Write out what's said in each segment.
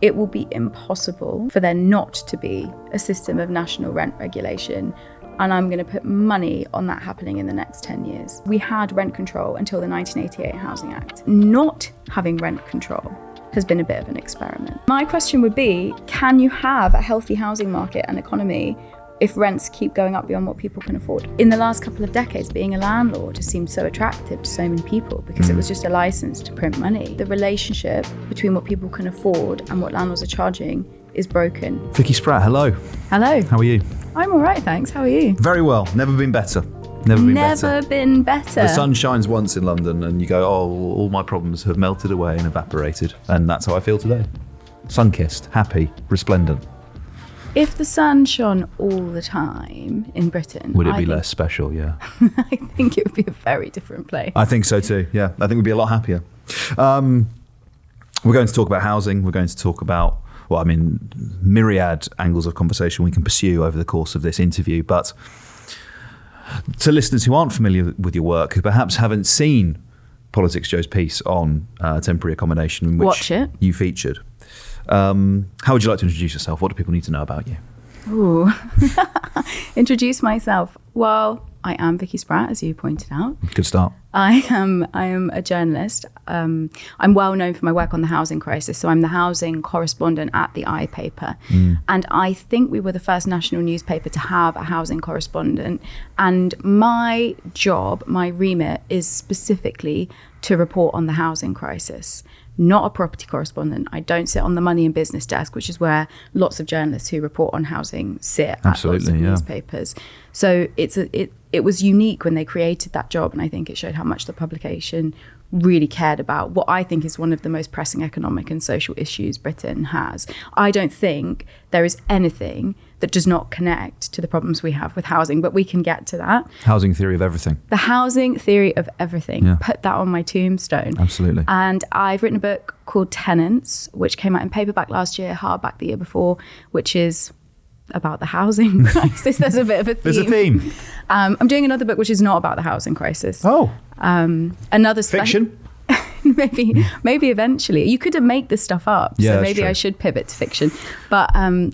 It will be impossible for there not to be a system of national rent regulation, and I'm going to put money on that happening in the next 10 years. We had rent control until the 1988 Housing Act. Not having rent control has been a bit of an experiment. My question would be, can you have a healthy housing market and economy if rents keep going up beyond what people can afford? In the last couple of decades, being a landlord has seemed so attractive to so many people because it was just a license to print money. The relationship between what people can afford and what landlords are charging is broken. Vicky Spratt, hello. Hello. How are you? I'm all right, thanks. How are you? Very well. Never been better. Never been better. The sun shines once in London and you go, oh, all my problems have melted away and evaporated. And that's how I feel today. Sun-kissed, happy, resplendent. If the sun shone all the time in Britain... Would it be less special, yeah? I think it would be a very different place. I think so too, yeah. I think we'd be a lot happier. We're going to talk about housing. We're going to talk about, myriad angles of conversation we can pursue over the course of this interview. But to listeners who aren't familiar with your work, who perhaps haven't seen PoliticsJOE's piece on temporary accommodation in which Watch it. You featured, how would you like to introduce yourself? What do people need to know about you? Ooh. Introduce myself. Well, I am Vicky Spratt, as you pointed out. Good start. I am a journalist. I'm well known for my work on the housing crisis. So I'm the housing correspondent at the paper. And I think we were the first national newspaper to have a housing correspondent. And my job, my remit, is specifically to report on the housing crisis. Not a property correspondent. I don't sit on the money and business desk, which is where lots of journalists who report on housing sit at lots of newspapers. So it was unique when they created that job, and I think it showed how much the publication really cared about what I think is one of the most pressing economic and social issues Britain has. I don't think there is anything that does not connect to the problems we have with housing, but we can get to that. Housing theory of everything. The housing theory of everything. Yeah. Put that on my tombstone. Absolutely. And I've written a book called Tenants, which came out in paperback last year, hardback the year before, which is about the housing crisis. There's a bit of a theme. There's a theme. I'm doing another book which is not about the housing crisis. Oh. Another fiction? maybe eventually. You couldn't make this stuff up, so maybe I should pivot to fiction. But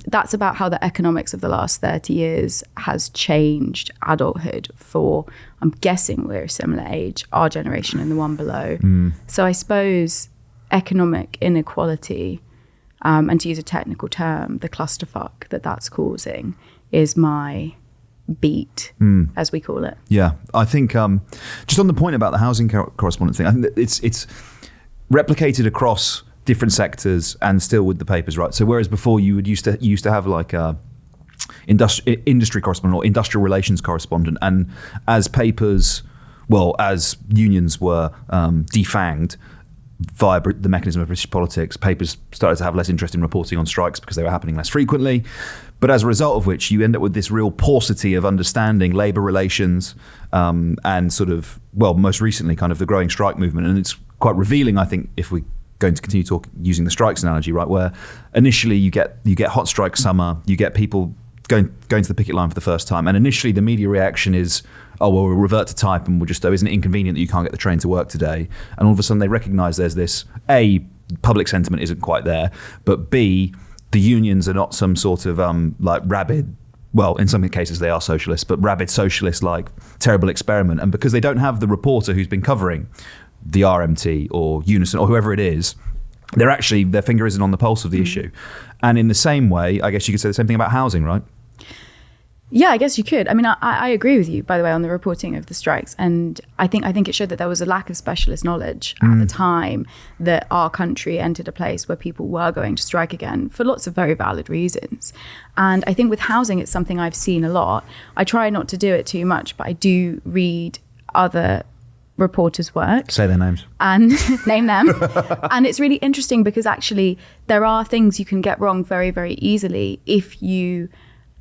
that's about how the economics of the last 30 years has changed adulthood for, I'm guessing we're a similar age, our generation and the one below. So I suppose economic inequality, and to use a technical term, the clusterfuck that's causing is my beat, as we call it. Yeah, I think just on the point about the housing correspondent thing, I think that it's replicated across different sectors and still with the papers, right? So whereas before you would used to have like a industry correspondent or industrial relations correspondent, and as unions were defanged via the mechanism of British politics, papers started to have less interest in reporting on strikes because they were happening less frequently. But as a result of which, you end up with this real paucity of understanding labour relations and sort of, most recently, kind of the growing strike movement. And it's quite revealing, I think, if we're going to continue using the strikes analogy, right, where initially you get hot strike summer, you get people going to the picket line for the first time. And initially the media reaction is, oh, well, we'll revert to type and we'll just, isn't it inconvenient that you can't get the train to work today? And all of a sudden they recognise there's this, A, public sentiment isn't quite there, but B, the unions are not some sort of rabid, in some cases they are socialists, but rabid socialist, like terrible experiment. And because they don't have the reporter who's been covering the RMT or Unison or whoever it is, their finger isn't on the pulse of the issue. And in the same way, I guess you could say the same thing about housing, right? Yeah, I guess you could. I mean, I agree with you, by the way, on the reporting of the strikes. And I think it showed that there was a lack of specialist knowledge at the time that our country entered a place where people were going to strike again for lots of very valid reasons. And I think with housing, it's something I've seen a lot. I try not to do it too much, but I do read other reporters' work. Say their names. And name them. And it's really interesting because actually there are things you can get wrong very, very easily if you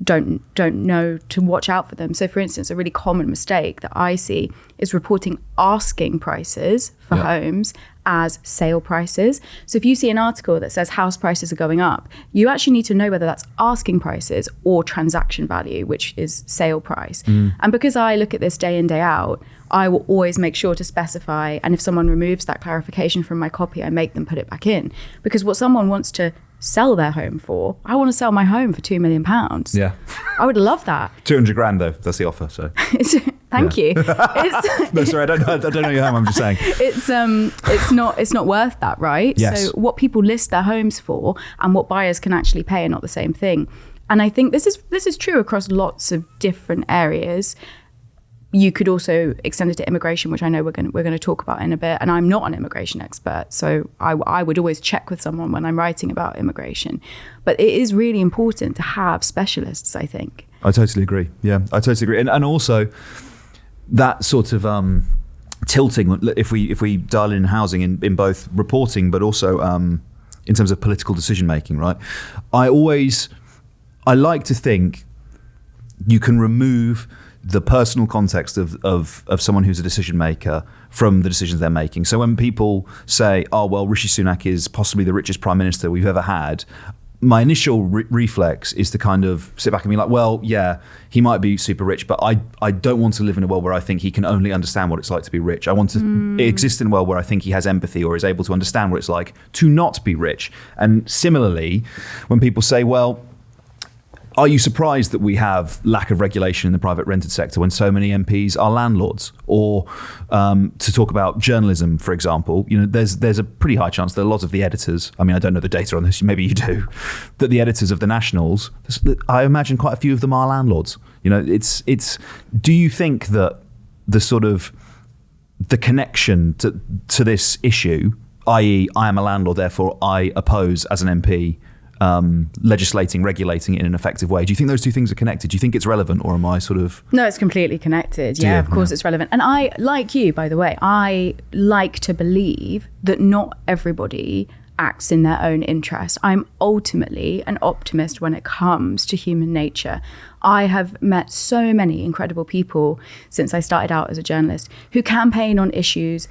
don't know to watch out for them. So for instance, a really common mistake that I see is reporting asking prices for homes as sale prices. So if you see an article that says house prices are going up, you actually need to know whether that's asking prices or transaction value, which is sale price. And because I look at this day in, day out, I will always make sure to specify, and if someone removes that clarification from my copy, I make them put it back in. Because what someone wants to sell their home for. I want to sell my home for £2 million. Yeah. I would love that. 200 grand though, that's the offer. So thank you. No, sorry, I don't know your home. I'm just saying it's not worth that, right? Yes. So what people list their homes for and what buyers can actually pay are not the same thing. And I think this is true across lots of different areas. You could also extend it to immigration, which I know we're going to talk about in a bit. And I'm not an immigration expert, so I would always check with someone when I'm writing about immigration. But it is really important to have specialists, I think. I totally agree. Yeah, I totally agree. And also that sort of tilting, if we dial in housing in both reporting, but also in terms of political decision making, right? I like to think you can remove the personal context of someone who's a decision maker from the decisions they're making. So when people say, oh, well, Rishi Sunak is possibly the richest prime minister we've ever had, my initial reflex is to kind of sit back and be like, well, yeah, he might be super rich, but I don't want to live in a world where I think he can only understand what it's like to be rich. I want to exist in a world where I think he has empathy or is able to understand what it's like to not be rich. And similarly, when people say, well, are you surprised that we have lack of regulation in the private rented sector when so many MPs are landlords? Or to talk about journalism, for example, there's a pretty high chance that a lot of the editors, I mean, I don't know the data on this, maybe you do, that the editors of the Nationals, I imagine quite a few of them are landlords. Do you think that the connection to this issue, i.e. I am a landlord, therefore I oppose as an MP legislating, regulating it in an effective way. Do you think those two things are connected? Do you think it's relevant, or am I sort of... No, it's completely connected. Yeah, of course it's relevant. And I, like you, by the way, I like to believe that not everybody acts in their own interest. I'm ultimately an optimist when it comes to human nature. I have met so many incredible people since I started out as a journalist who campaign on issues,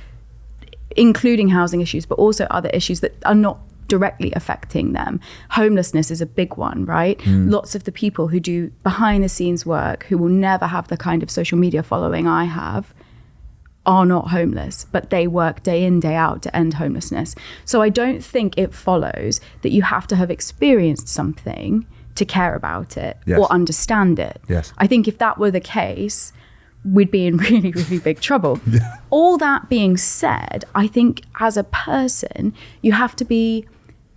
including housing issues, but also other issues that are not directly affecting them. Homelessness is a big one, right? Lots of the people who do behind the scenes work, who will never have the kind of social media following I have, are not homeless, but they work day in, day out to end homelessness. So I don't think it follows that you have to have experienced something to care about it or understand it. Yes. I think if that were the case, we'd be in really, really big trouble. Yeah. All that being said, I think as a person, you have to be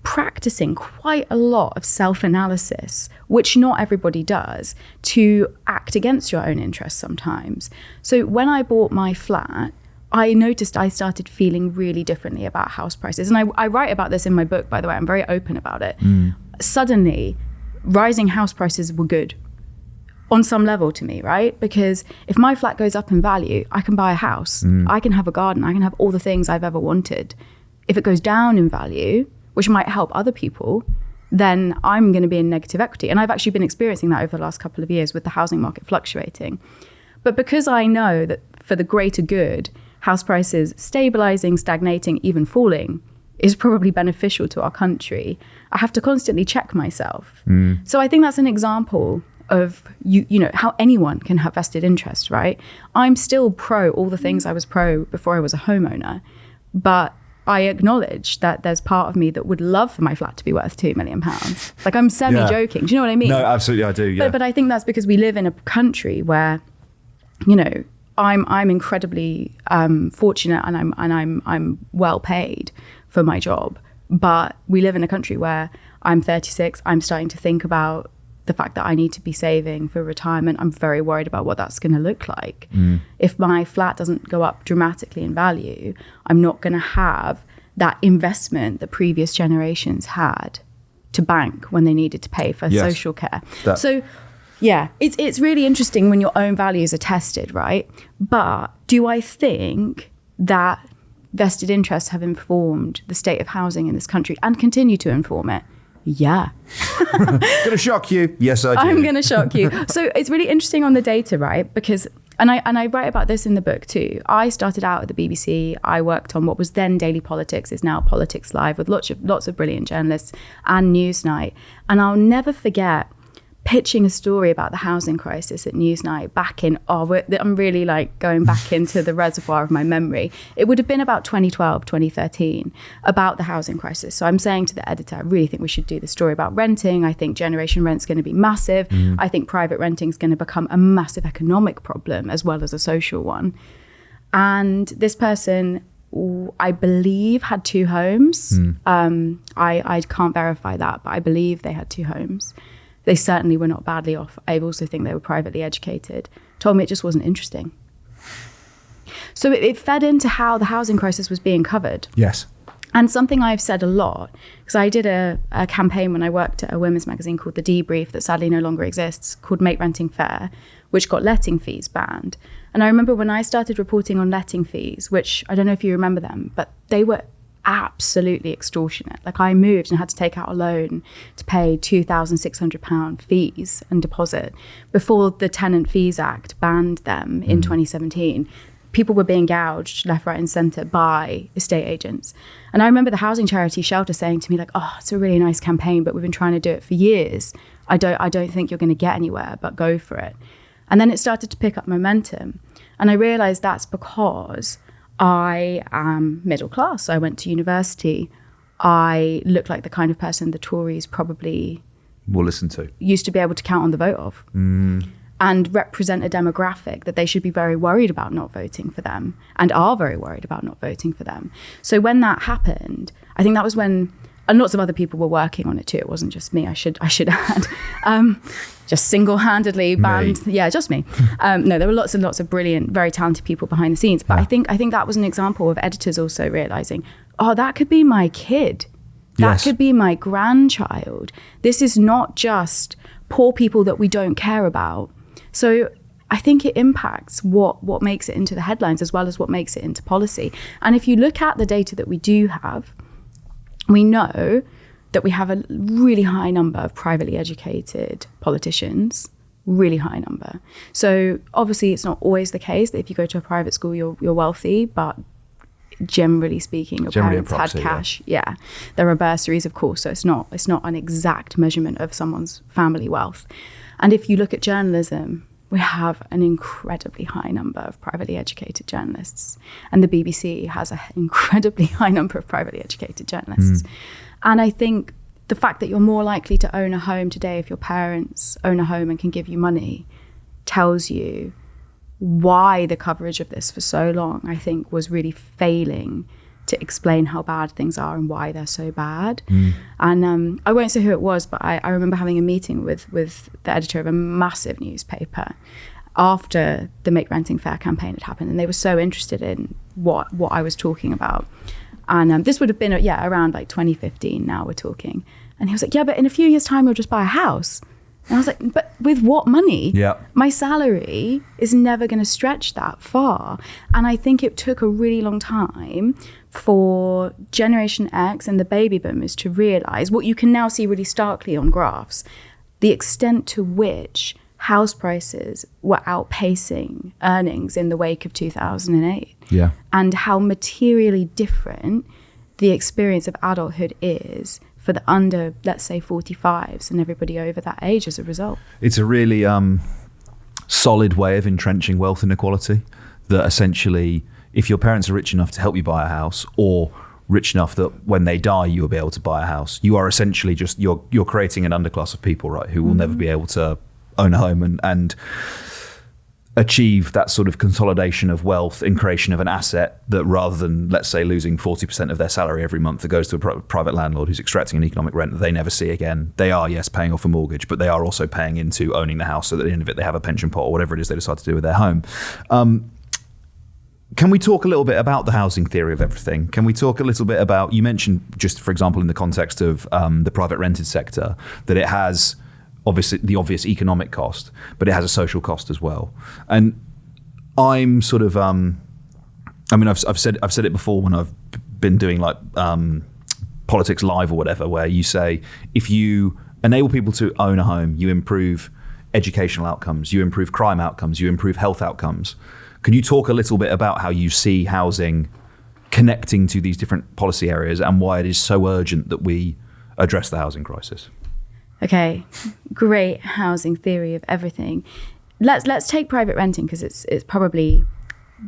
practicing quite a lot of self-analysis, which not everybody does, to act against your own interests sometimes. So when I bought my flat, I noticed I started feeling really differently about house prices. And I write about this in my book, by the way. I'm very open about it. Suddenly, rising house prices were good on some level to me, right? Because if my flat goes up in value, I can buy a house. I can have a garden. I can have all the things I've ever wanted. If it goes down in value, which might help other people, then I'm going to be in negative equity. And I've actually been experiencing that over the last couple of years with the housing market fluctuating. But because I know that for the greater good, house prices stabilizing, stagnating, even falling is probably beneficial to our country, I have to constantly check myself. So I think that's an example of you know how anyone can have vested interest, right? I'm still pro all the things I was pro before I was a homeowner, but I acknowledge that there's part of me that would love for my flat to be worth £2 million. Like, I'm semi-joking. Do you know what I mean? No, absolutely, I do. Yeah. But I think that's because we live in a country where, you know, I'm incredibly fortunate and I'm well paid for my job. But we live in a country where I'm 36. I'm starting to think about the fact that I need to be saving for retirement. I'm very worried about what that's going to look like. If my flat doesn't go up dramatically in value, I'm not going to have that investment that previous generations had to bank when they needed to pay for social care. So yeah, it's really interesting when your own values are tested, right? But do I think that vested interests have informed the state of housing in this country and continue to inform it? Yeah. Gonna shock you. Yes, I do. I'm gonna shock you. So it's really interesting on the data, right? Because, and I write about this in the book too. I started out at the BBC. I worked on what was then Daily Politics, is now Politics Live, with lots of brilliant journalists, and Newsnight. And I'll never forget pitching a story about the housing crisis at Newsnight back in, I'm really like going back into the reservoir of my memory. It would have been about 2012, 2013, about the housing crisis. So I'm saying to the editor, I really think we should do the story about renting. I think generation rent's going to be massive. I think private renting is going to become a massive economic problem as well as a social one. And this person, I believe, had 2 homes. I can't verify that, but I believe they had 2 homes. They certainly were not badly off. I also think they were privately educated. Told me it just wasn't interesting. So it fed into how the housing crisis was being covered. Yes. And something I've said a lot, because I did a campaign when I worked at a women's magazine called The Debrief that sadly no longer exists, called Make Renting Fair, which got letting fees banned. And I remember when I started reporting on letting fees, which I don't know if you remember them, but they were absolutely extortionate. Like, I moved and had to take out a loan to pay £2,600 fees and deposit before the Tenant Fees Act banned them in 2017. People were being gouged left, right and centre by estate agents. And I remember the housing charity Shelter saying to me, like, oh, it's a really nice campaign, but we've been trying to do it for years. I don't think you're going to get anywhere, but go for it. And then it started to pick up momentum. And I realised that's because I am middle class. I went to university. I look like the kind of person the Tories probably will listen to, used to be able to count on the vote of, and represent a demographic that they should be very worried about not voting for them, and are very worried about not voting for them. So when that happened, I think that was when, and lots of other people were working on it too. It wasn't just me. I should add, just single-handedly banned. Yeah, just me. No, there were lots and lots of brilliant, very talented people behind the scenes. But I think that was an example of editors also realizing, oh, that could be my kid. That could be my grandchild. This is not just poor people that we don't care about. So I think it impacts what makes it into the headlines as well as what makes it into policy. And if you look at the data that we do have, we know that we have a really high number of privately educated politicians, really high number. So obviously it's not always the case that if you go to a private school, you're wealthy, but generally speaking, your parents had cash. Yeah. There are bursaries, of course, so it's not an exact measurement of someone's family wealth. And if you look at journalism, we have an incredibly high number of privately educated journalists. And the BBC has an incredibly high number of privately educated journalists. And I think the fact that you're more likely to own a home today if your parents own a home and can give you money tells you why the coverage of this for so long, I think, was really failing to explain how bad things are and why they're so bad. And I won't say who it was, but I remember having a meeting with the editor of a massive newspaper after the Make Renting Fair campaign had happened, and they were so interested in what I was talking about. And this would have been around like 2015 now we're talking. And he was like, yeah, but in a few years time you'll just buy a house. And I was like, but with what money? Yeah. My salary is never going to stretch that far. And I think it took a really long time for Generation X and the baby boomers to realize what you can now see really starkly on graphs, the extent to which house prices were outpacing earnings in the wake of 2008. Yeah. And how materially different the experience of adulthood is for the under, let's say, 45s and everybody over that age as a result. It's a really solid way of entrenching wealth inequality, that essentially if your parents are rich enough to help you buy a house, or rich enough that when they die you'll be able to buy a house, you are essentially just, you're creating an underclass of people, right, who will never be able to own a home and achieve that sort of consolidation of wealth and creation of an asset that, rather than, let's say, losing 40% of their salary every month that goes to a private landlord who's extracting an economic rent that they never see again. They are, yes, paying off a mortgage, but they are also paying into owning the house, so that at the end of it they have a pension pot or whatever it is they decide to do with their home. Can we talk a little bit about the housing theory of everything? Can we talk a little bit about, you mentioned, just for example, in the context of the private rented sector, that it has obviously the obvious economic cost, but it has a social cost as well. And I'm sort of, I've said it before when I've been doing like Politics Live or whatever, where you say, if you enable people to own a home, you improve educational outcomes, you improve crime outcomes, you improve health outcomes. Can you talk a little bit about how you see housing connecting to these different policy areas and why it is so urgent that we address the housing crisis? Okay, great housing theory of everything. Let's take private renting, because it's probably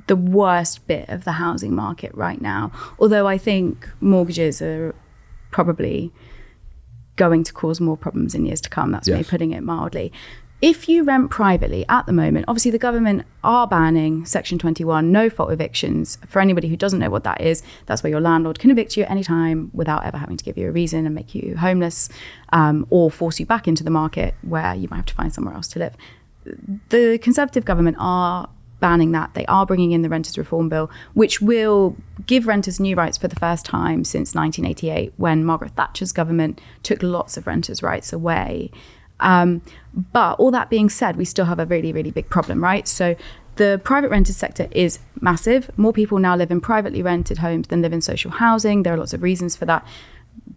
the worst bit of the housing market right now. Although I think mortgages are probably going to cause more problems in years to come. That's me putting it mildly. If you rent privately at the moment, obviously the government are banning Section 21, no-fault evictions. For anybody who doesn't know what that is, that's where your landlord can evict you at any time without ever having to give you a reason and make you homeless, or force you back into the market where you might have to find somewhere else to live. The Conservative government are banning that. They are bringing in the Renters Reform Bill, which will give renters new rights for the first time since 1988, when Margaret Thatcher's government took lots of renters' rights away. But all that being said, we still have a really, really big problem, right? So the private rented sector is massive. More people now live in privately rented homes than live in social housing. There are lots of reasons for that.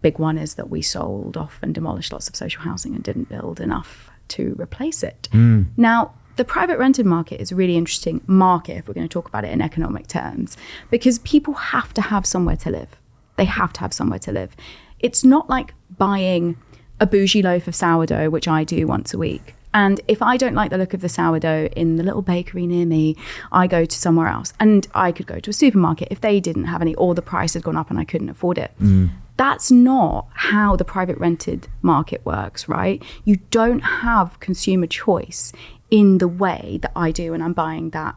Big one is that we sold off and demolished lots of social housing and didn't build enough to replace it. Now, the private rented market is a really interesting market if we're going to talk about it in economic terms, because people have to have somewhere to live. They have to have somewhere to live. It's not like buying a bougie loaf of sourdough, which I do once a week. And if I don't like the look of the sourdough in the little bakery near me, I go to somewhere else. And I could go to a supermarket if they didn't have any, or the price had gone up and I couldn't afford it. That's not how the private rented market works, right? You don't have consumer choice in the way that I do when I'm buying that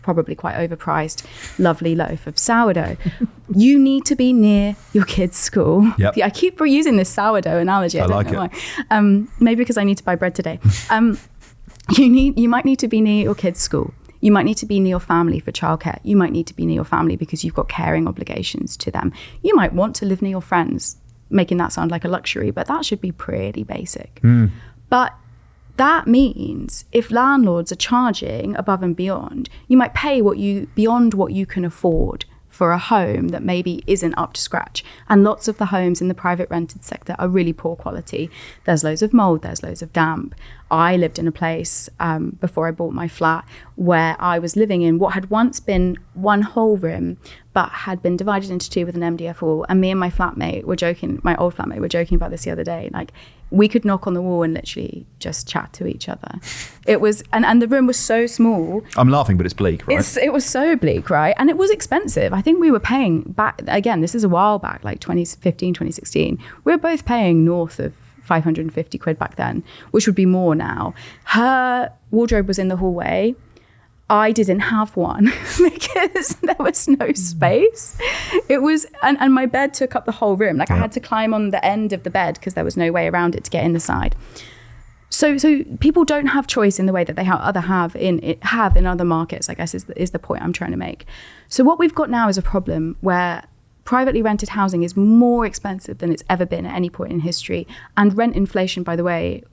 probably quite overpriced, lovely loaf of sourdough. You need to be near your kid's school. Yep. I keep reusing this sourdough analogy. I don't know why. Maybe because I need to buy bread today. You might need to be near your kid's school. You might need to be near your family for childcare. You might need to be near your family because you've got caring obligations to them. You might want to live near your friends, making that sound like a luxury, but that should be pretty basic. But that means if landlords are charging above and beyond, you might pay beyond what you can afford for a home that maybe isn't up to scratch. And lots of the homes in the private rented sector are really poor quality. There's loads of mold, there's loads of damp. I lived in a place before I bought my flat where I was living in what had once been one whole room, but had been divided into two with an MDF wall. And me and my flatmate were joking, my old flatmate were joking about this the other day. Like, we could knock on the wall and literally just chat to each other. It was, and the room was so small. I'm laughing, but it's bleak, right? It was so bleak, right? And it was expensive. I think we were paying back, again, this is a while back, like 2015, 2016. We were both paying north of 550 quid back then, which would be more now. Her wardrobe was in the hallway. I didn't have one because there was no space. It was, and my bed took up the whole room. Like I had to climb on the end of the bed because there was no way around it to get in the side. So people don't have choice in the way that they have in other markets, I guess is the point I'm trying to make. So what we've got now is a problem where privately rented housing is more expensive than it's ever been at any point in history. And rent inflation, by the way,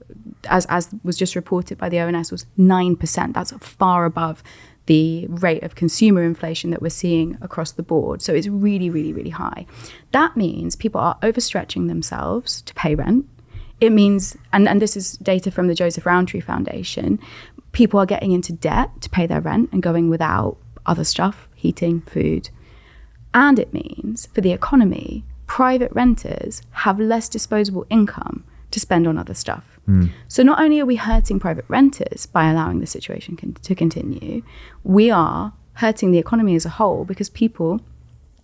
as was just reported by the ONS, was 9%. That's far above the rate of consumer inflation that we're seeing across the board. So it's really, really, really high. That means people are overstretching themselves to pay rent. It means, and this is data from the Joseph Rowntree Foundation, people are getting into debt to pay their rent and going without other stuff, heating, food. And it means, for the economy, private renters have less disposable income to spend on other stuff. So not only are we hurting private renters by allowing the situation to continue, we are hurting the economy as a whole because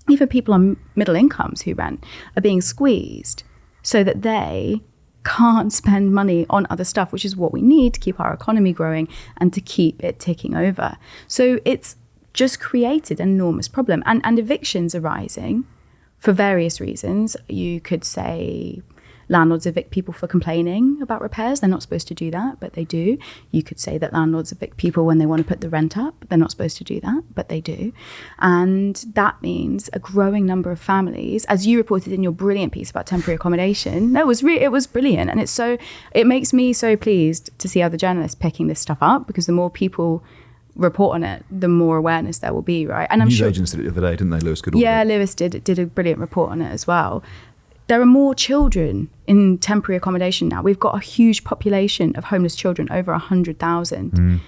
even people on middle incomes who rent, are being squeezed so that they can't spend money on other stuff, which is what we need to keep our economy growing and to keep it ticking over. So it's just created an enormous problem. And evictions are rising for various reasons. You could say landlords evict people for complaining about repairs. They're not supposed to do that, but they do. You could say that landlords evict people when they want to put the rent up. They're not supposed to do that, but they do. And that means a growing number of families, as you reported in your brilliant piece about temporary accommodation. No, it was brilliant. And it makes me so pleased to see other journalists picking this stuff up, because the more people report on it, the more awareness there will be, right? And I'm sure News agents did it the other day, didn't they? Lewis Goodall. Yeah, Lewis did a brilliant report on it as well. There are more children in temporary accommodation now. We've got a huge population of homeless children, over 100,000.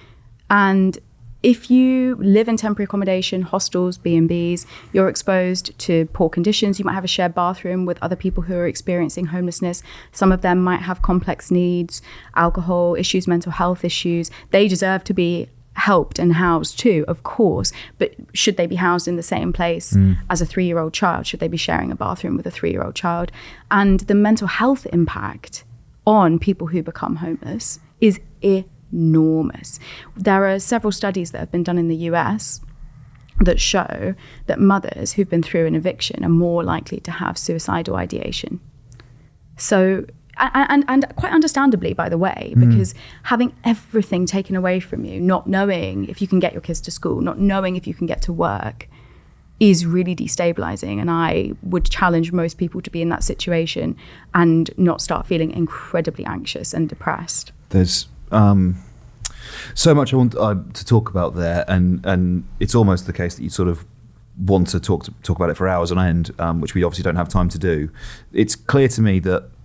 And if you live in temporary accommodation, hostels, B&Bs, you're exposed to poor conditions. You might have a shared bathroom with other people who are experiencing homelessness. Some of them might have complex needs, alcohol issues, mental health issues. They deserve to be helped and housed too, of course. But should they be housed in the same place as a 3-year-old child? Should they be sharing a bathroom with a 3-year-old child? And the mental health impact on people who become homeless is enormous. There are several studies that have been done in the US that show that mothers who've been through an eviction are more likely to have suicidal ideation. So, and quite understandably, by the way, because having everything taken away from you, not knowing if you can get your kids to school, not knowing if you can get to work, is really destabilizing. And I would challenge most people to be in that situation and not start feeling incredibly anxious and depressed. There's so much I want to talk about there, and it's almost the case that you sort of want to talk about it for hours on end, which we obviously don't have time to do. It's clear to me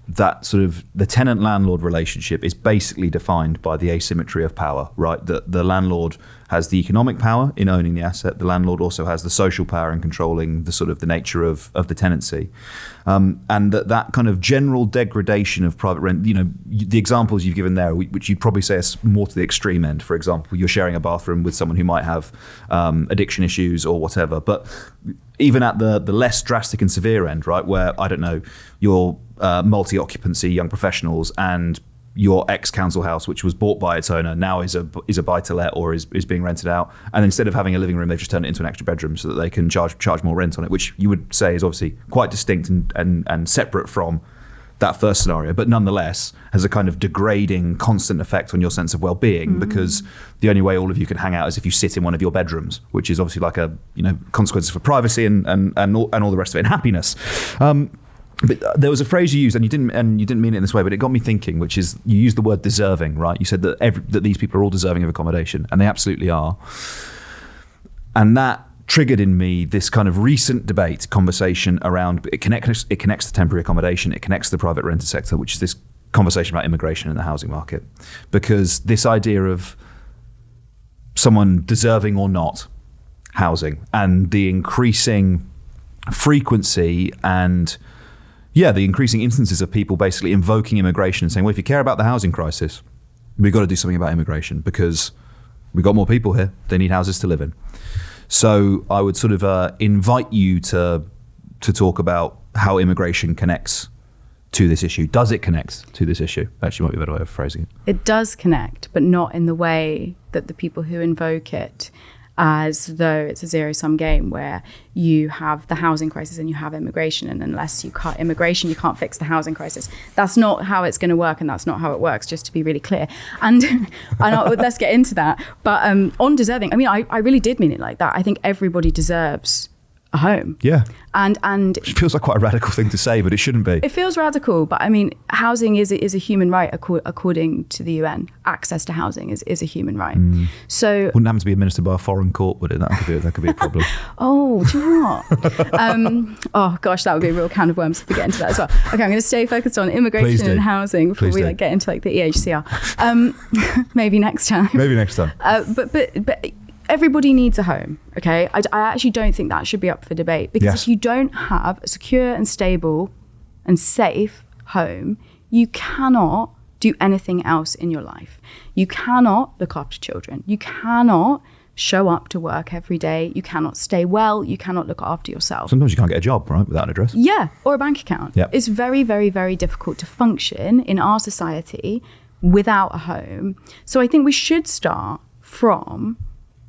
that sort of the tenant-landlord relationship is basically defined by the asymmetry of power, right? That the landlord has the economic power in owning the asset. The landlord also has the social power in controlling the sort of the nature of the tenancy. And that kind of general degradation of private rent, the examples you've given there, which you'd probably say is more to the extreme end. For example, you're sharing a bathroom with someone who might have addiction issues or whatever. But even at the less drastic and severe end, right, where, I don't know, you're multi-occupancy young professionals and your ex-council house, which was bought by its owner, now is a buy-to-let or is being rented out. And instead of having a living room, they've just turned it into an extra bedroom so that they can charge more rent on it, which you would say is obviously quite distinct and separate from that first scenario, but nonetheless has a kind of degrading, constant effect on your sense of well-being, because the only way all of you can hang out is if you sit in one of your bedrooms, which is obviously like consequences for privacy and all the rest of it, and happiness. But there was a phrase you used, and you didn't mean it in this way, but it got me thinking, which is you used the word deserving, right? You said that that these people are all deserving of accommodation, and they absolutely are. And that triggered in me this kind of recent conversation around it connects to temporary accommodation, it connects to the private renter sector, which is this conversation about immigration and the housing market, because this idea of someone deserving or not housing and the increasing frequency and the increasing instances of people basically invoking immigration and saying, well, if you care about the housing crisis, we've got to do something about immigration because we've got more people here. They need houses to live in. So I would sort of invite you to talk about how immigration connects to this issue. Does it connect to this issue? Actually, might be a better way of phrasing it. It does connect, but not in the way that the people who invoke it as though it's a zero-sum game where you have the housing crisis and you have immigration, and unless you cut immigration, you can't fix the housing crisis. That's not how it's going to work, and that's not how it works, just to be really clear. And let's get into that. But on deserving, I mean, I really did mean it like that. I think everybody deserves a home. Yeah. And it feels like quite a radical thing to say, but it shouldn't be. It feels radical, but I mean, housing is a human right according to the UN. Access to housing is a human right. So wouldn't happen to be administered by a foreign court, would it? That could be a problem. Oh, do you know what? Oh gosh, that would be a real can of worms if we get into that as well. Okay, I'm going to stay focused on immigration and housing before we get into the EHCR. Maybe next time. But everybody needs a home, okay? I actually don't think that should be up for debate, because if you don't have a secure and stable and safe home, you cannot do anything else in your life. You cannot look after children. You cannot show up to work every day. You cannot stay well. You cannot look after yourself. Sometimes you can't get a job, right, without an address. Yeah, or a bank account. Yep. It's very, very, very difficult to function in our society without a home. So I think we should start from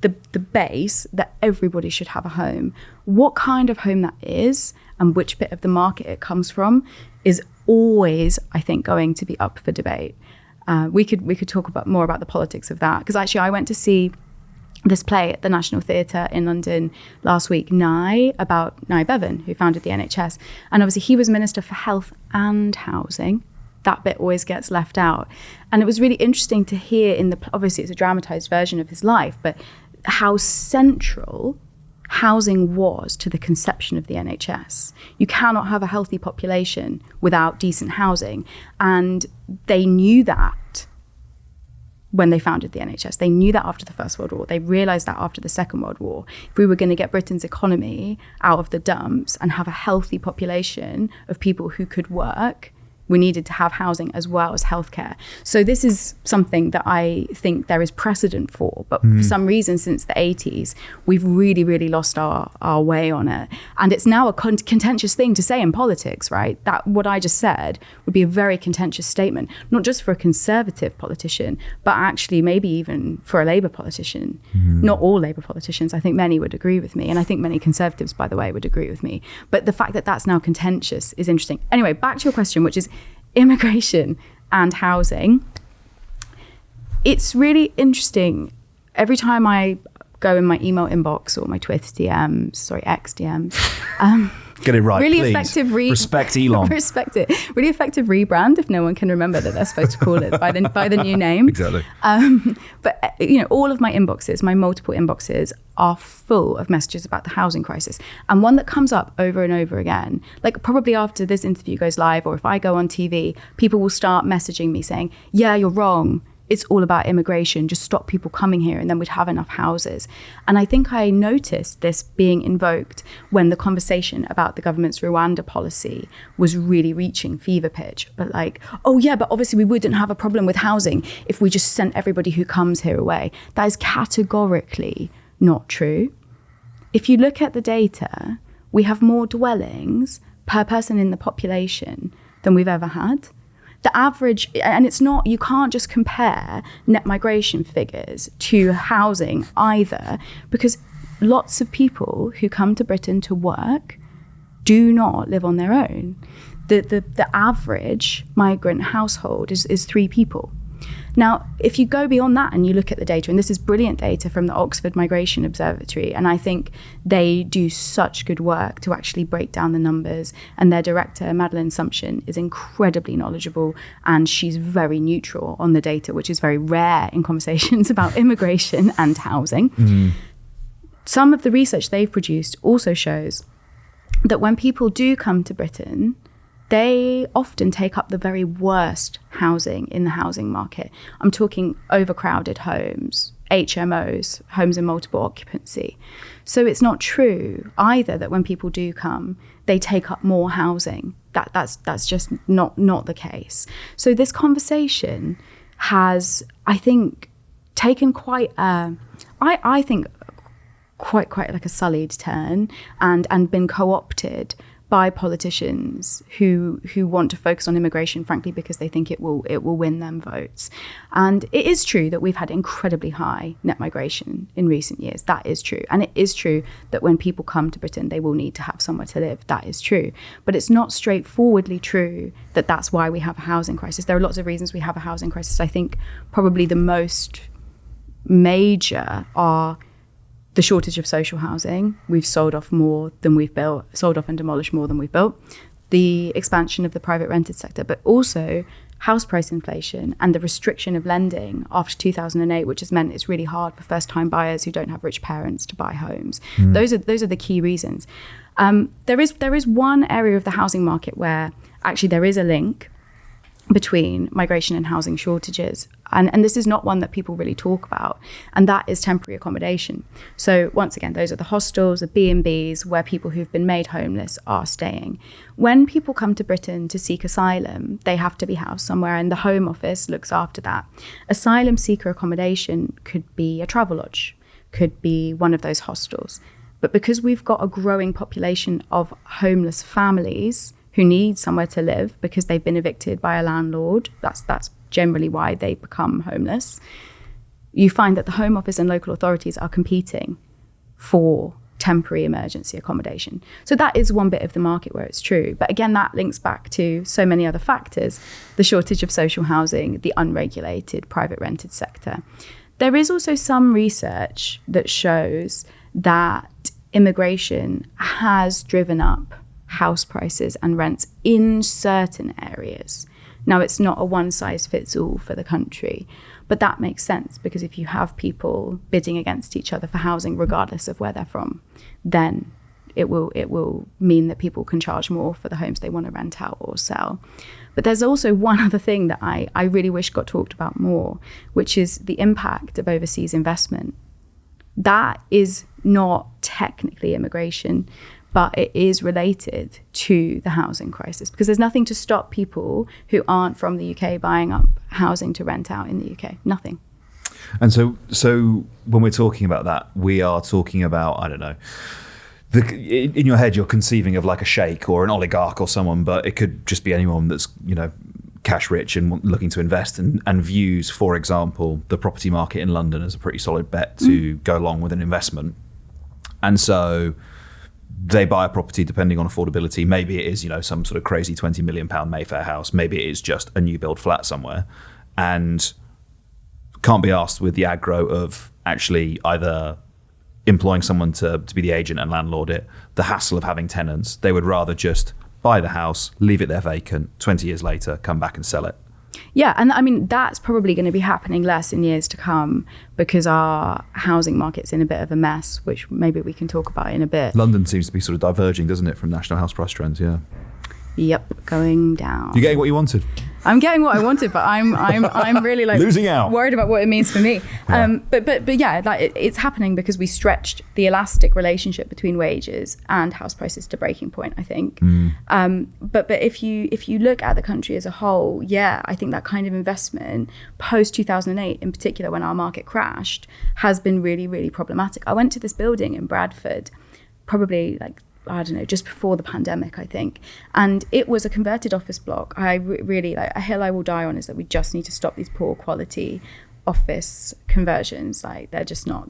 the base that everybody should have a home. What kind of home that is and which bit of the market it comes from is always, I think, going to be up for debate. We could talk more about the politics of that, because actually I went to see this play at the National Theatre in London last week, about Nye Bevan, who founded the NHS. And obviously he was Minister for Health and Housing. That bit always gets left out. And it was really interesting to hear obviously it's a dramatised version of his life, but how central housing was to the conception of the NHS. You cannot have a healthy population without decent housing. And they knew that when they founded the NHS. They knew that after the First World War. They realised that after the Second World War. If we were going to get Britain's economy out of the dumps and have a healthy population of people who could work, we needed to have housing as well as healthcare. So this is something that I think there is precedent for. But for some reason, since the 80s, we've really, really lost our way on it. And it's now a contentious thing to say in politics, right? That what I just said would be a very contentious statement, not just for a Conservative politician, but actually maybe even for a Labour politician. Not all Labour politicians. I think many would agree with me. And I think many Conservatives, by the way, would agree with me. But the fact that that's now contentious is interesting. Anyway, back to your question, which is immigration and housing. It's really interesting. Every time I go in my email inbox or my Twitter DMs, X DMs, get it right, really please. Effective Respect Elon. Respect it. Really effective rebrand if no one can remember that they're supposed to call it by the new name. Exactly. But all of my inboxes, my multiple inboxes, are full of messages about the housing crisis. And one that comes up over and over again, like probably after this interview goes live, or if I go on TV, people will start messaging me saying, yeah, you're wrong. It's all about immigration. Just stop people coming here and then we'd have enough houses. And I think I noticed this being invoked when the conversation about the government's Rwanda policy was really reaching fever pitch. But like, oh yeah, but obviously we wouldn't have a problem with housing if we just sent everybody who comes here away. That is categorically not true. If you look at the data, we have more dwellings per person in the population than we've ever had. The average, and it's not, you can't just compare net migration figures to housing either, because lots of people who come to Britain to work do not live on their own. The average migrant household is 3 people. Now, if you go beyond that and you look at the data, and this is brilliant data from the Oxford Migration Observatory, and I think they do such good work to actually break down the numbers, and their director, Madeleine Sumption, is incredibly knowledgeable, and she's very neutral on the data, which is very rare in conversations about immigration and housing. Some of the research they've produced also shows that when people do come to Britain, they often take up the very worst housing in the housing market. I'm talking overcrowded homes, HMOs, homes in multiple occupancy. So it's not true either that when people do come, they take up more housing. That's just not the case. So this conversation has, I think, taken quite like a sullied turn and been co-opted by politicians who want to focus on immigration, frankly, because they think it will win them votes. And it is true that we've had incredibly high net migration in recent years. That is true. And it is true that when people come to Britain, they will need to have somewhere to live. That is true. But it's not straightforwardly true that that's why we have a housing crisis. There are lots of reasons we have a housing crisis. I think probably the most major are the shortage of social housing. We've sold off more than we've built, sold off and demolished more than we've built. The expansion of the private rented sector, but also house price inflation and the restriction of lending after 2008, which has meant it's really hard for first-time buyers who don't have rich parents to buy homes. Those are the key reasons. There is one area of the housing market where actually there is a link between migration and housing shortages. And this is not one that people really talk about, and that is temporary accommodation. So once again, those are the hostels, the B&Bs, where people who've been made homeless are staying. When people come to Britain to seek asylum, they have to be housed somewhere, and the Home Office looks after that. Asylum seeker accommodation could be a travel lodge, could be one of those hostels. But because we've got a growing population of homeless families who need somewhere to live because they've been evicted by a landlord, that's generally why they become homeless, you find that the Home Office and local authorities are competing for temporary emergency accommodation. So that is one bit of the market where it's true. But again, that links back to so many other factors: the shortage of social housing, the unregulated private rented sector. There is also some research that shows that immigration has driven up house prices and rents in certain areas. Now, it's not a one-size-fits-all for the country, but that makes sense, because if you have people bidding against each other for housing, regardless of where they're from, then it will mean that people can charge more for the homes they want to rent out or sell. But there's also one other thing that I really wish got talked about more, which is the impact of overseas investment. That is not technically immigration, but it is related to the housing crisis, because there's nothing to stop people who aren't from the UK buying up housing to rent out in the UK. Nothing. And so when we're talking about that, we are talking about, I don't know, in your head you're conceiving of like a sheikh or an oligarch or someone, but it could just be anyone that's, cash rich and looking to invest and views, for example, the property market in London as a pretty solid bet to go along with an investment. And so they buy a property depending on affordability. Maybe it is, some sort of crazy £20 million Mayfair house. Maybe it is just a new build flat somewhere, and can't be asked with the aggro of actually either employing someone to be the agent and landlord it, the hassle of having tenants. They would rather just buy the house, leave it there vacant, 20 years later, come back and sell it. Yeah, and I mean, that's probably going to be happening less in years to come because our housing market's in a bit of a mess, which maybe we can talk about in a bit. London seems to be sort of diverging, doesn't it, from national house price trends, yeah. Yep, going down. You're getting what you wanted. I'm getting what I wanted, but I'm really like losing out, worried about what it means for me. Yeah. But yeah, like it's happening because we stretched the elastic relationship between wages and house prices to breaking point, I think. But if you look at the country as a whole, yeah, I think that kind of investment post 2008, in particular when our market crashed, has been really, really problematic. I went to this building in Bradford, probably like, I don't know, just before the pandemic, I think. And it was a converted office block. I really, like, a hill I will die on is that we just need to stop these poor quality office conversions. Like, they're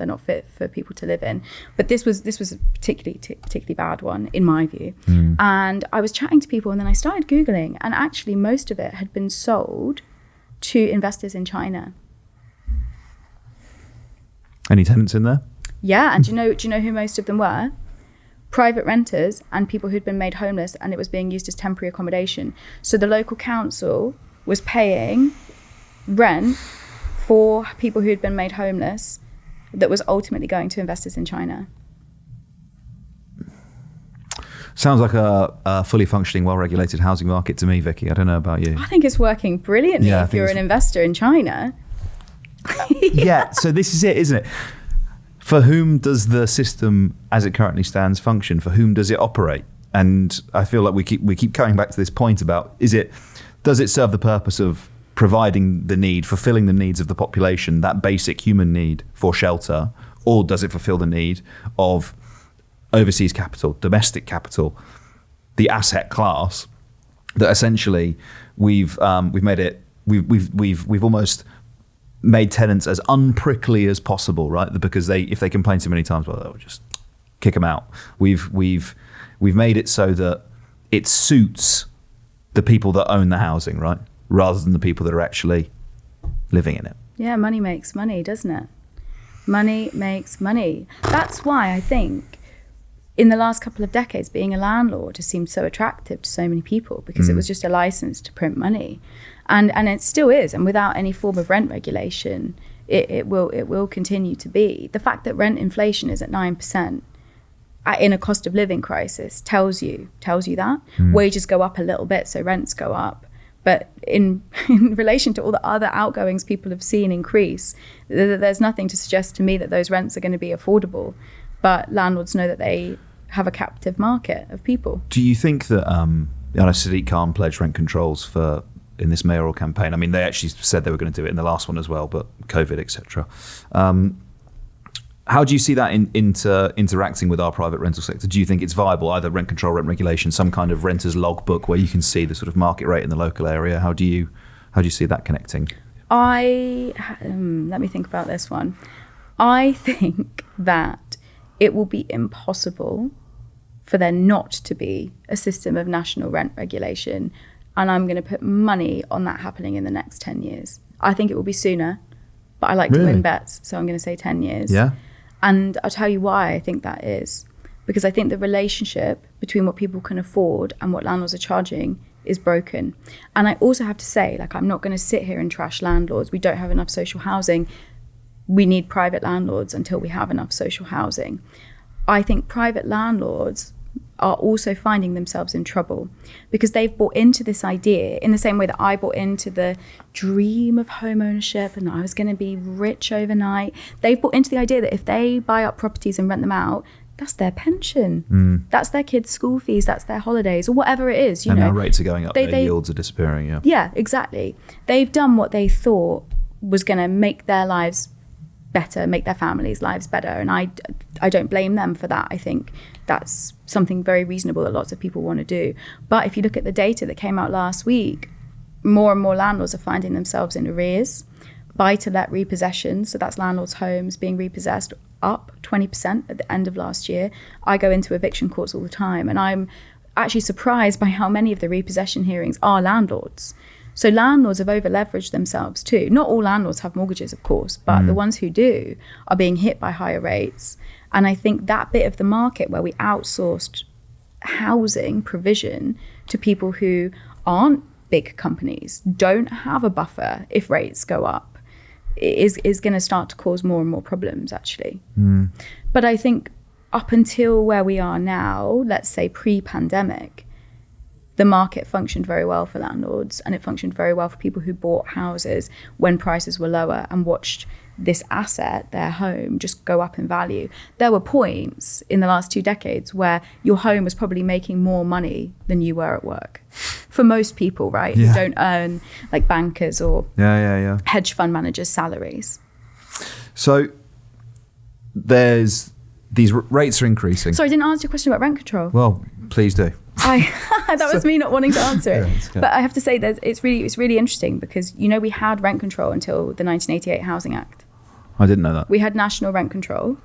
not fit for people to live in. But this was a particularly bad one, in my view. And I was chatting to people, and then I started Googling, and actually most of it had been sold to investors in China. Any tenants in there? Yeah, and do you know who most of them were? Private renters and people who'd been made homeless, and it was being used as temporary accommodation. So the local council was paying rent for people who'd been made homeless that was ultimately going to investors in China. Sounds like a fully functioning, well-regulated housing market to me, Vicky. I don't know about you. I think it's working brilliantly if you're an investor in China. Yeah, so this is it, isn't it? For whom does the system, as it currently stands, function? For whom does it operate? And I feel like we keep coming back to this point about, does it serve the purpose of providing the need, fulfilling the needs of the population, that basic human need for shelter, or does it fulfill the need of overseas capital, domestic capital, the asset class that essentially we've made it, we've almost made tenants as unprickly as possible, right? Because if they complain too many times, well, they'll just kick them out. We've made it so that it suits the people that own the housing, right, rather than the people that are actually living in it. Yeah, money makes money, doesn't it? Money makes money. That's why I think in the last couple of decades, being a landlord has seemed so attractive to so many people, because it was just a license to print money. And it still is, and without any form of rent regulation, it will continue to be. The fact that rent inflation is at 9% in a cost of living crisis tells you that. Wages go up a little bit, so rents go up. But in relation to all the other outgoings people have seen increase, there's nothing to suggest to me that those rents are going to be affordable. But landlords know that they have a captive market of people. Do you think that Sadiq Khan pledged rent controls in this mayoral campaign? I mean, they actually said they were going to do it in the last one as well, but COVID, etc. How do you see that interacting with our private rental sector? Do you think it's viable, either rent control, rent regulation, some kind of renter's logbook where you can see the sort of market rate in the local area? How do you see that connecting? Let me think about this one. I think that it will be impossible for there not to be a system of national rent regulation. And I'm going to put money on that happening in the next 10 years. I think it will be sooner, but I like to win bets, so I'm going to say 10 years. Yeah. And I'll tell you why I think that is. Because I think the relationship between what people can afford and what landlords are charging is broken. And I also have to say, like, I'm not going to sit here and trash landlords. We don't have enough social housing. We need private landlords until we have enough social housing. I think private landlords are also finding themselves in trouble because they've bought into this idea in the same way that I bought into the dream of home ownership and I was going to be rich overnight. They've bought into the idea that if they buy up properties and rent them out, that's their pension, that's their kids' school fees, that's their holidays, or whatever it is. Now rates are going up, their yields are disappearing. Yeah, exactly. They've done what they thought was going to make their lives better, make their families' lives better, and I don't blame them for that. I think that's something very reasonable that lots of people want to do. But if you look at the data that came out last week, more and more landlords are finding themselves in arrears. Buy-to-let repossessions, so that's landlords' homes being repossessed, up 20% at the end of last year. I go into eviction courts all the time, and I'm actually surprised by how many of the repossession hearings are landlords. So landlords have over-leveraged themselves too. Not all landlords have mortgages, of course, but the ones who do are being hit by higher rates. And I think that bit of the market where we outsourced housing provision to people who aren't big companies, don't have a buffer if rates go up, is going to start to cause more and more problems, actually. But I think up until where we are now, let's say pre-pandemic, the market functioned very well for landlords, and it functioned very well for people who bought houses when prices were lower and watched this asset, their home, just go up in value. There were points in the last 2 decades where your home was probably making more money than you were at work. For most people, right? Who don't earn like bankers or hedge fund managers' salaries. So there's these rates are increasing. Sorry, I didn't answer your question about rent control. Well, please do. That was me not wanting to answer it. But I have to say that it's really interesting because, we had rent control until the 1988 Housing Act. I didn't know that. We had national rent control.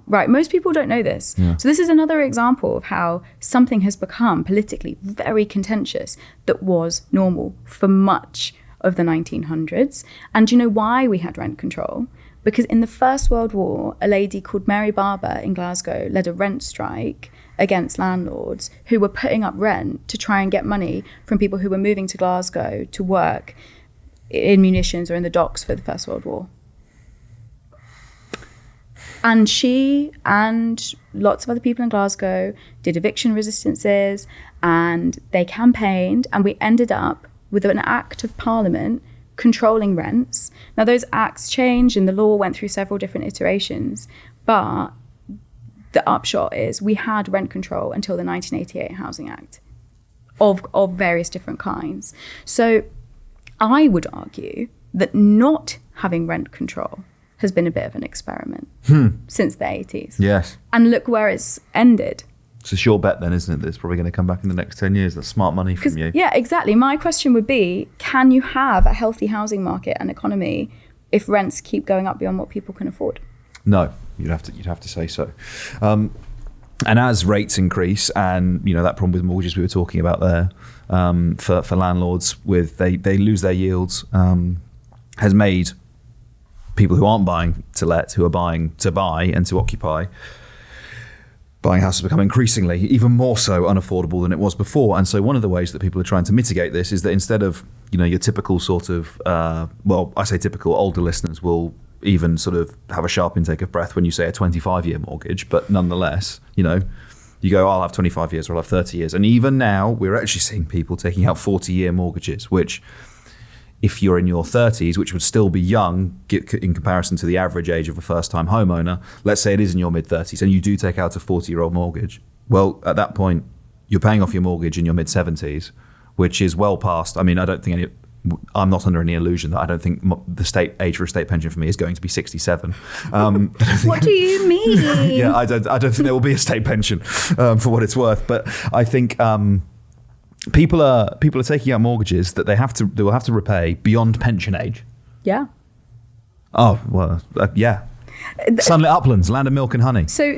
Right, most people don't know this. So this is another example of how something has become politically very contentious that was normal for much of the 1900s. And do you know why we had rent control? Because in the First World War, a lady called Mary Barber in Glasgow led a rent strike against landlords who were putting up rent to try and get money from people who were moving to Glasgow to work in munitions or in the docks for the First World War. And she and lots of other people in Glasgow did eviction resistances, and they campaigned, and we ended up with an act of parliament controlling rents. Now, those acts changed and the law went through several different iterations, but the upshot is we had rent control until the 1988 Housing Act of various different kinds. So I would argue that not having rent control has been a bit of an experiment since the 80s. Yes. And look where it's ended. It's a sure bet then, isn't it? That it's probably going to come back in the next 10 years. That's smart money from you. Yeah, exactly. My question would be, can you have a healthy housing market and economy if rents keep going up beyond what people can afford? No, you'd have to say so. And as rates increase, and that problem with mortgages we were talking about there, for landlords, with they lose their yields, has made people who aren't buying to let, who are buying to buy and to occupy, buying houses become increasingly even more so unaffordable than it was before. And so one of the ways that people are trying to mitigate this is that instead of your typical sort of I say typical, older listeners will even sort of have a sharp intake of breath when you say a 25-year mortgage, but nonetheless, you go, I'll have 25 years or I'll have 30 years. And even now we're actually seeing people taking out 40-year mortgages, which, if you're in your 30s, which would still be young in comparison to the average age of a first-time homeowner, let's say it is in your mid-30s and you do take out a 40-year-old mortgage, well, at that point, you're paying off your mortgage in your mid-70s, which is well past. I mean, I'm not under any illusion that I don't think the state age for a state pension for me is going to be 67. What do you mean? Yeah, I don't think there will be a state pension for what it's worth. But I think people are taking out mortgages that they will have to repay beyond pension age. Yeah. Oh well, yeah. Sunlit uplands, land of milk and honey. So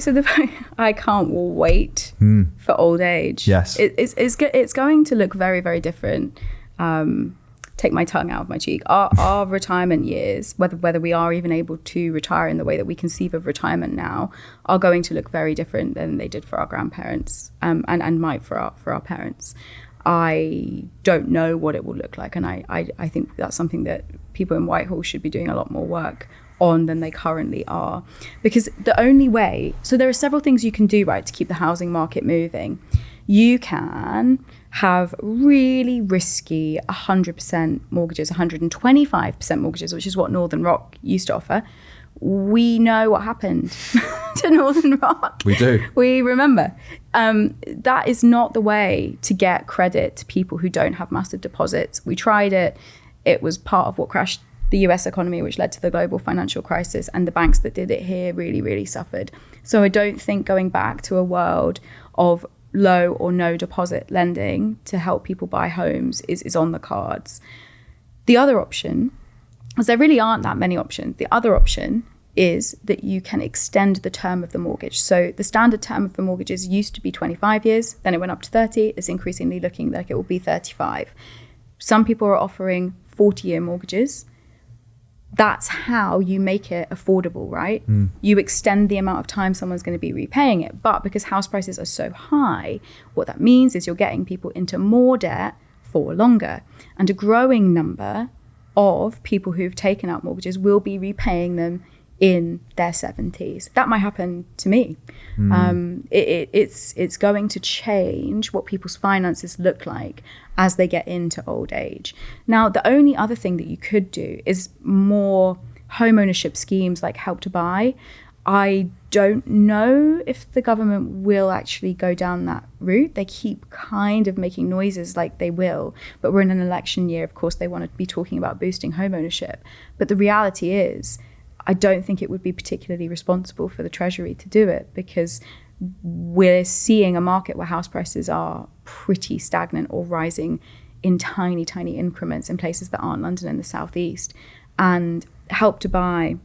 I can't wait for old age. Yes, it's going to look very, very different. Take my tongue out of my cheek. Our retirement years, whether we are even able to retire in the way that we conceive of retirement now, are going to look very different than they did for our grandparents, and might for our parents. I don't know what it will look like, and I think that's something that people in Whitehall should be doing a lot more work on than they currently are. Because the only way, so there are several things you can do, right, to keep the housing market moving. You can have really risky 100% mortgages, 125% mortgages, which is what Northern Rock used to offer. We know what happened to Northern Rock. We do. We remember. That is not the way to get credit to people who don't have massive deposits. We tried it. It was part of what crashed the US economy, which led to the global financial crisis, and the banks that did it here really, really suffered. So I don't think going back to a world of low or no deposit lending to help people buy homes is on the cards. The other option, because there really aren't that many options, the other option is that you can extend the term of the mortgage. So the standard term of the mortgages used to be 25 years, then it went up to 30. It's increasingly looking like it will be 35. Some people are offering 40-year mortgages. That's how you make it affordable, right? You extend the amount of time someone's going to be repaying it. But because house prices are so high, what that means is you're getting people into more debt for longer. And a growing number of people who've taken out mortgages will be repaying them in their 70s. That might happen to me. It's going to change what people's finances look like as they get into old age. Now, the only other thing that you could do is more home ownership schemes like Help to Buy. I don't know if the government will actually go down that route. They keep kind of making noises like they will, but we're in an election year. Of course, they want to be talking about boosting home ownership. But the reality is, I don't think it would be particularly responsible for the Treasury to do it, because we're seeing a market where house prices are pretty stagnant or rising in tiny, tiny increments in places that aren't London and the southeast. And Help to Buy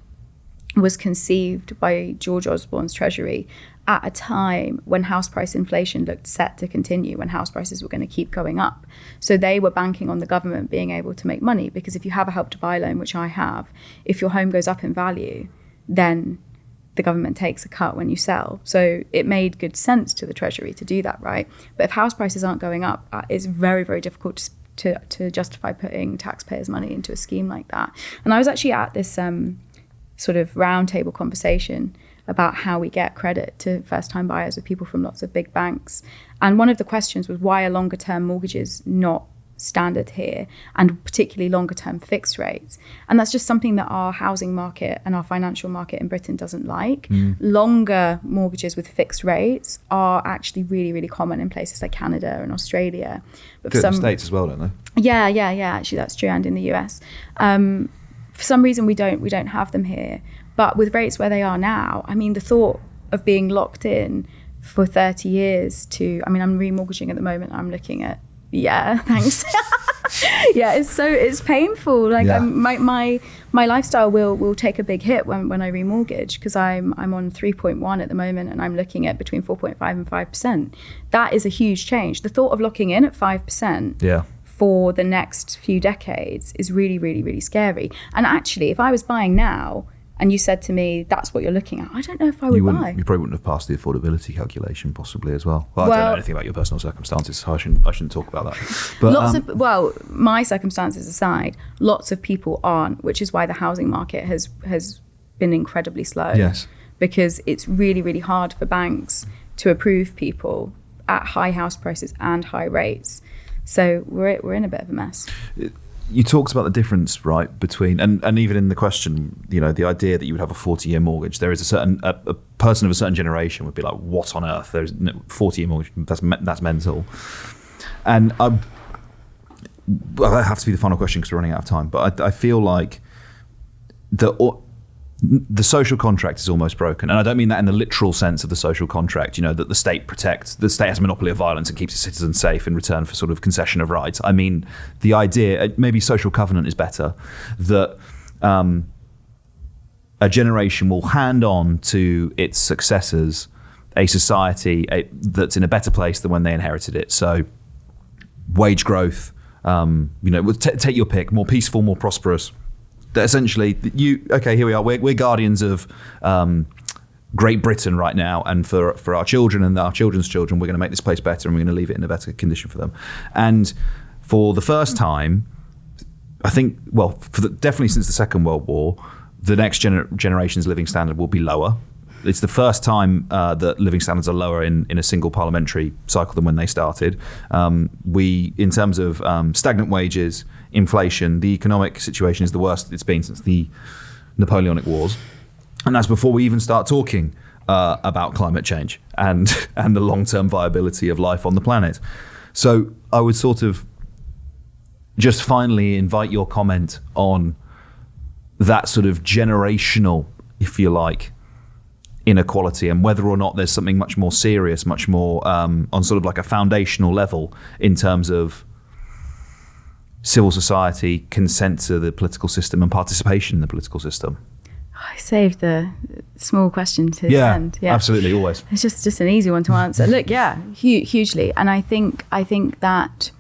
was conceived by George Osborne's Treasury at a time when house price inflation looked set to continue, when house prices were going to keep going up. So they were banking on the government being able to make money, because if you have a Help to Buy loan, which I have, if your home goes up in value, then the government takes a cut when you sell. So it made good sense to the Treasury to do that, right? But if house prices aren't going up, it's very, very difficult to justify putting taxpayers' money into a scheme like that. And I was actually at this sort of roundtable conversation about how we get credit to first-time buyers with people from lots of big banks. And one of the questions was, why are longer-term mortgages not standard here, and particularly longer-term fixed rates? And that's just something that our housing market and our financial market in Britain doesn't like. Longer mortgages with fixed rates are actually really, really common in places like Canada and Australia. But for some states as well, don't they? Yeah. Actually, that's true, and in the US. For some reason, we don't have them here. But with rates where they are now, I mean, the thought of being locked in for 30 years to, I mean, I'm remortgaging at the moment. I'm looking at, thanks. It's painful. Like my lifestyle will take a big hit when I remortgage, because I'm on 3.1 at the moment, and I'm looking at between 4.5 and 5%. That is a huge change. The thought of locking in at 5%. For the next few decades is really, really, really scary. And actually, if I was buying now and you said to me, that's what you're looking at, I don't know if I would buy. You probably wouldn't have passed the affordability calculation possibly as well. Well, I don't know anything about your personal circumstances, so I shouldn't talk about that. But my circumstances aside, lots of people aren't, which is why the housing market has been incredibly slow. Yes. Because it's really, really hard for banks to approve people at high house prices and high rates. So we're in a bit of a mess. You talked about the difference, right, between, and even in the question, you know, the idea that you would have a 40-year mortgage. There is a person of a certain generation would be like, what on earth? There's 40-year mortgage, that's mental. And that has to be the final question because we're running out of time. But I feel like the social contract is almost broken. And I don't mean that in the literal sense of the social contract, you know, that the state has a monopoly of violence and keeps its citizens safe in return for sort of concession of rights. I mean, the idea, maybe social covenant is better, that a generation will hand on to its successors a society that's in a better place than when they inherited it. So wage growth, take your pick, more peaceful, more prosperous. That essentially, here we are. We're guardians of Great Britain right now, and for our children and our children's children, we're going to make this place better, and we're going to leave it in a better condition for them. And for the first time, I think, well, definitely since the Second World War, the next generation's living standard will be lower. It's the first time that living standards are lower in a single parliamentary cycle than when they started. In terms of stagnant wages, inflation, the economic situation is the worst it's been since the Napoleonic Wars. And that's before we even start talking about climate change and the long-term viability of life on the planet. So I would sort of just finally invite your comment on that sort of generational, if you like, inequality, and whether or not there's something much more serious, much more on sort of like a foundational level in terms of civil society, consent to the political system and participation in the political system. I saved the small question to the end. Yeah, absolutely, always. It's just an easy one to answer. Look, hugely. And I think that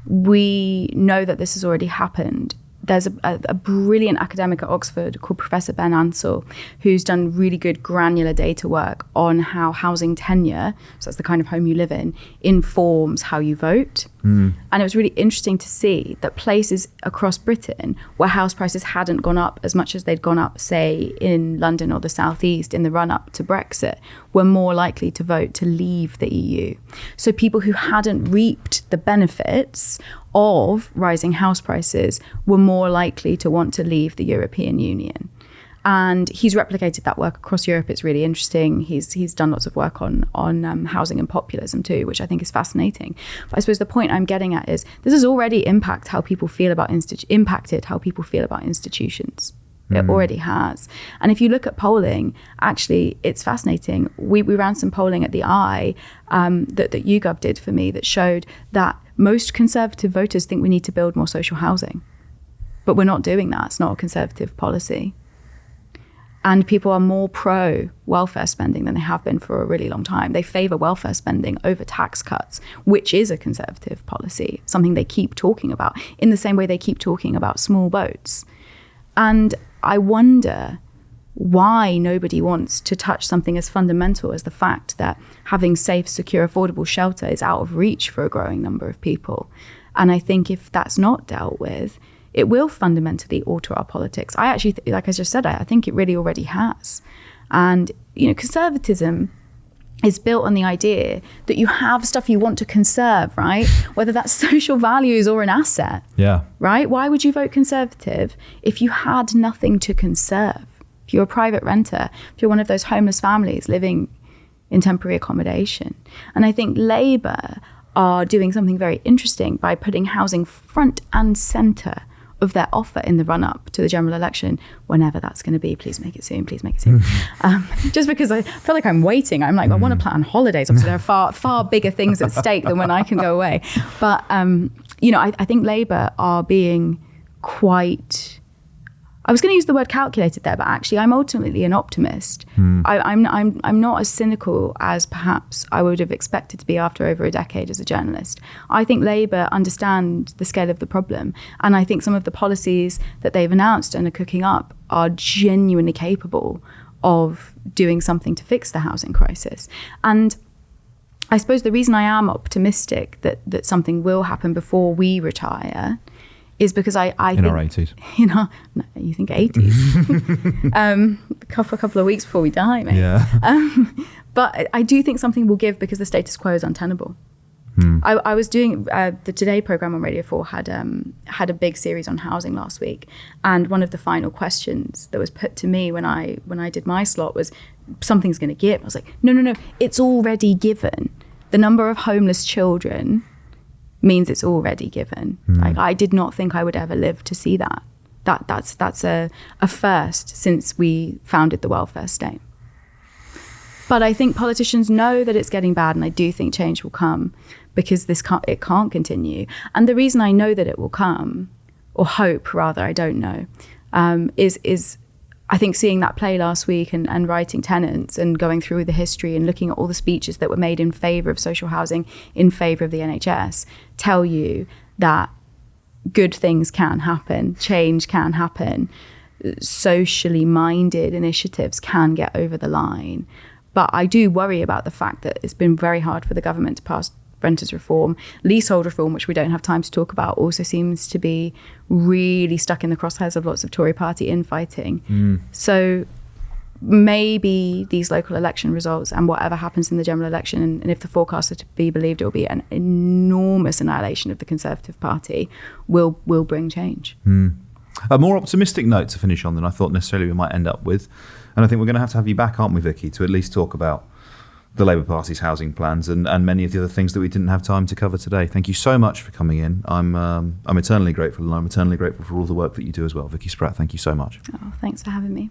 we know that this has already happened. There's a brilliant academic at Oxford called Professor Ben Ansell, who's done really good granular data work on how housing tenure, so that's the kind of home you live in, informs how you vote. And it was really interesting to see that places across Britain where house prices hadn't gone up as much as they'd gone up, say, in London or the Southeast in the run-up to Brexit, were more likely to vote to leave the EU. So people who hadn't reaped the benefits of rising house prices were more likely to want to leave the European Union. And he's replicated that work across Europe. It's really interesting. He's done lots of work on housing and populism too, which I think is fascinating. But I suppose the point I'm getting at is this has already impacted how people feel about institutions. It already has. And if you look at polling, actually, it's fascinating. We ran some polling at the Eye that YouGov did for me that showed that most Conservative voters think we need to build more social housing. But we're not doing that. It's not a Conservative policy. And people are more pro-welfare spending than they have been for a really long time. They favour welfare spending over tax cuts, which is a Conservative policy, something they keep talking about, in the same way they keep talking about small boats. And I wonder why nobody wants to touch something as fundamental as the fact that having safe, secure, affordable shelter is out of reach for a growing number of people. And I think if that's not dealt with, it will fundamentally alter our politics. I actually, like I just said, I think it really already has. And, conservatism is built on the idea that you have stuff you want to conserve, right? Whether that's social values or an asset. Yeah. Right? Why would you vote Conservative if you had nothing to conserve? If you're a private renter, if you're one of those homeless families living in temporary accommodation. And I think Labour are doing something very interesting by putting housing front and centre of their offer in the run-up to the general election, whenever that's going to be. Please make it soon. Just because I feel like I'm waiting. I'm like, I want to plan holidays. Obviously, there are far bigger things at stake than when I can go away. But, I think Labour are being quite... I was going to use the word calculated there, but actually I'm ultimately an optimist. I'm not as cynical as perhaps I would have expected to be after over a decade as a journalist. I think Labour understand the scale of the problem, and I think some of the policies that they've announced and are cooking up are genuinely capable of doing something to fix the housing crisis. And I suppose the reason I am optimistic that something will happen before we retire is because I think... In our 80s. No, you think 80s? A couple of weeks before we die, maybe. Yeah. But I do think something will give because the status quo is untenable. I was doing the Today programme on Radio 4 had a big series on housing last week, and one of the final questions that was put to me when I did my slot was, something's going to give. I was like, no, it's already given. The number of homeless children means it's already given. Like, I did not think I would ever live to see that. That's a first since we founded the welfare state. But I think politicians know that it's getting bad, and I do think change will come because it can't continue. And the reason I know that it will come, or hope rather, I don't know, is I think seeing that play last week and writing Tenants and going through the history and looking at all the speeches that were made in favour of social housing, in favour of the NHS, tell you that good things can happen, change can happen, socially minded initiatives can get over the line. But I do worry about the fact that it's been very hard for the government to renters reform. Leasehold reform, which we don't have time to talk about, also seems to be really stuck in the crosshairs of lots of Tory party infighting. So maybe these local election results and whatever happens in the general election, and if the forecasts are to be believed, it will be an enormous annihilation of the Conservative Party, will bring change. A more optimistic note to finish on than I thought necessarily we might end up with. And I think we're going to have you back, aren't we, Vicky, to at least talk about the Labour Party's housing plans and many of the other things that we didn't have time to cover today. Thank you so much for coming in. I'm eternally grateful, and I'm eternally grateful for all the work that you do as well. Vicky Spratt, thank you so much. Oh, thanks for having me.